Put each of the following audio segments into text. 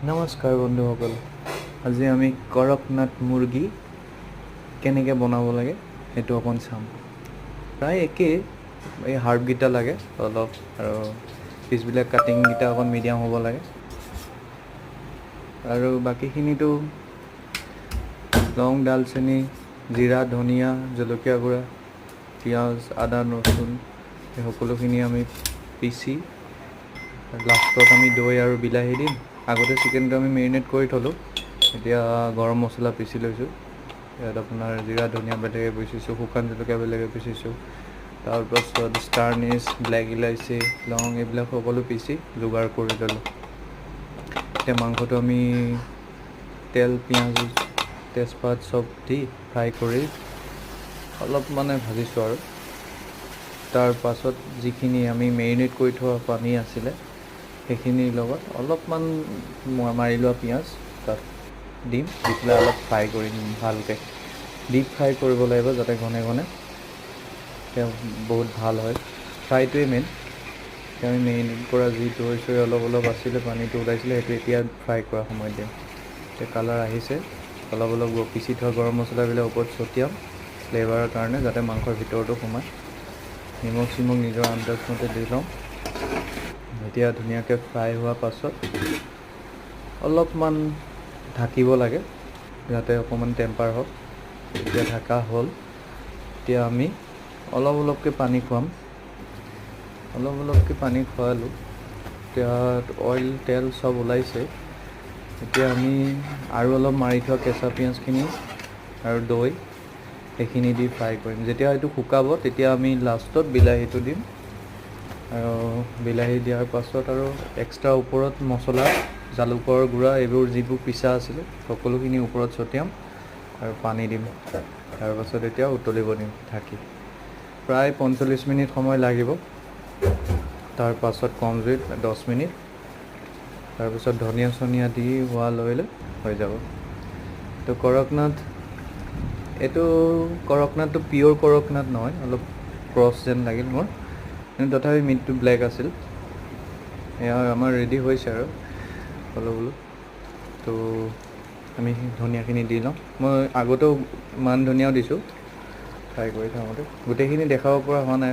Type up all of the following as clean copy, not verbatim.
নমস্কাৰ বন্ধুসকল, আজি আমি কৰকনাথ মুৰ্গী কেনেকৈ বনাব লাগে সেইটো অকণ চাম। প্ৰায় একেই, এই হাৰ্বকেইটা লাগে অলপ, আৰু পিচবিলাক কাটিংকেইটা অকণ মিডিয়াম হ'ব লাগে, আৰু বাকীখিনিতো লং, ডালচেনি, জিৰা, ধনিয়া, জলকীয়া গুড়া, পিঁয়াজ, আদা, ৰচুন এই সকলোখিনি আমি পিচি লাষ্টত আমি দৈ আৰু বিলাহী দিম। আগতে চিকেনটো আমি মেৰিনেট কৰি থ'লোঁ, এতিয়া গৰম মছলা পিচি লৈছোঁ। ইয়াত আপোনাৰ জিৰা, ধনিয়া বেলেগে পিচিছোঁ, শুকান জলকীয়া বেলেগে পিচিছোঁ, তাৰপাছত ষ্টাৰ নিছ, ব্লেক ইলাইচি, লং এইবিলাক সকলো পিচি যোগাৰ কৰি ল'লোঁ। এতিয়া মাংসটো আমি তেল, পিঁয়াজ, তেজপাত চব দি ফ্ৰাই কৰি অলপ ভাজিছোঁ, আৰু তাৰ পাছত যিখিনি আমি মেৰিনেট কৰি থোৱা পানী আছিলে সেইখিনিৰ লগত অলপমান মাৰি লোৱা পিঁয়াজ তাত দিম, দি পেলাই অলপ ফ্ৰাই কৰিম ভালকৈ। ডিপ ফ্ৰাই কৰিব লাগিব যাতে ঘনে ঘনে, তেওঁ বহুত ভাল হয়। ফ্ৰাইটোৱে মেইন। আমি মেৰিনেট কৰা যি দৈ চৈ অলপ আছিলে, পানীটো ওলাইছিলে, সেইটো এতিয়া ফ্ৰাই কৰা সময়ত দিম। এতিয়া কালাৰ আহিছে, অলপ পিচি থোৱা গৰম মছলাবিলাক ওপৰত ছটিয়াম ফ্লেভাৰৰ কাৰণে, যাতে মাংসৰ ভিতৰতো সোমায়। নিমখ চিমখ নিজৰ আন্দাজমতে দি লওঁ। এতিয়া ধুনীয়াকৈ ফ্ৰাই হোৱাৰ পাছত অলপমান ঢাকিব লাগে যাতে অকণমান টেম্পাৰ হওক। এতিয়া ঢাকা হ'ল, এতিয়া আমি অলপকৈ পানী খুৱাম। অলপকৈ পানী খোৱালোঁ, এতিয়া অইল তেল চব ওলাইছে। এতিয়া আমি আৰু অলপ মাৰি থোৱা কেঁচা পিঁয়াজখিনি আৰু দৈ সেইখিনি দি ফ্ৰাই কৰিম। যেতিয়া এইটো শুকাব তেতিয়া আমি লাষ্টত বিলাহীটো দিম, আৰু বিলাহী দিয়াৰ পাছত আৰু এক্সট্ৰা ওপৰত মছলা, জালুকৰ গুড়া এইবোৰ যিবোৰ পিচা আছিলে সকলোখিনি ওপৰত ছটিয়াম আৰু পানী দিম। তাৰপাছত এতিয়া উতলিব দিম ঢাকি। প্ৰায় 45 মিনিট সময় লাগিব। তাৰপাছত কম জুইত 10 মিনিট, তাৰপিছত ধনিয়া চনিয়া দি হোৱা লৈ হৈ যাব। তো কৰকনাথটো পিয়'ৰ কৰকনাথ নহয়, অলপ ক্ৰছ যেন লাগিল মোৰ, কিন্তু তথাপি মিটটো ব্লেক আছিল। এয়া আমাৰ ৰেডি হৈছে আৰু বোলো। তো আমি ধনিয়াখিনি দি লওঁ। মই আগতেও মান ধনিয়াও দিছোঁ ফ্ৰাই কৰি থাকোঁতে। গোটেইখিনি দেখাব পৰা হোৱা নাই,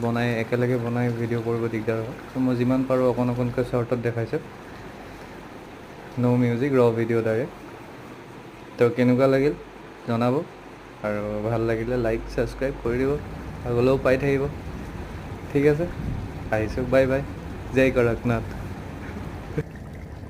বনাই একেলগে বনাই ভিডিঅ' কৰিব দিগদাৰ হয়। তো মই যিমান পাৰোঁ অকণকৈ শ্বৰ্টত দেখাইছোঁ। ন' মিউজিক, ৰ' ভিডিঅ' ডাইৰেক্ট। তো কেনেকুৱা লাগিল জনাব, আৰু ভাল লাগিলে লাইক ছাবস্ক্ৰাইব কৰি দিব, আগলৈও পাই থাকিব। ঠিক আছে, আহিছোঁ, বাই বাই, জয় কৰকনাথ।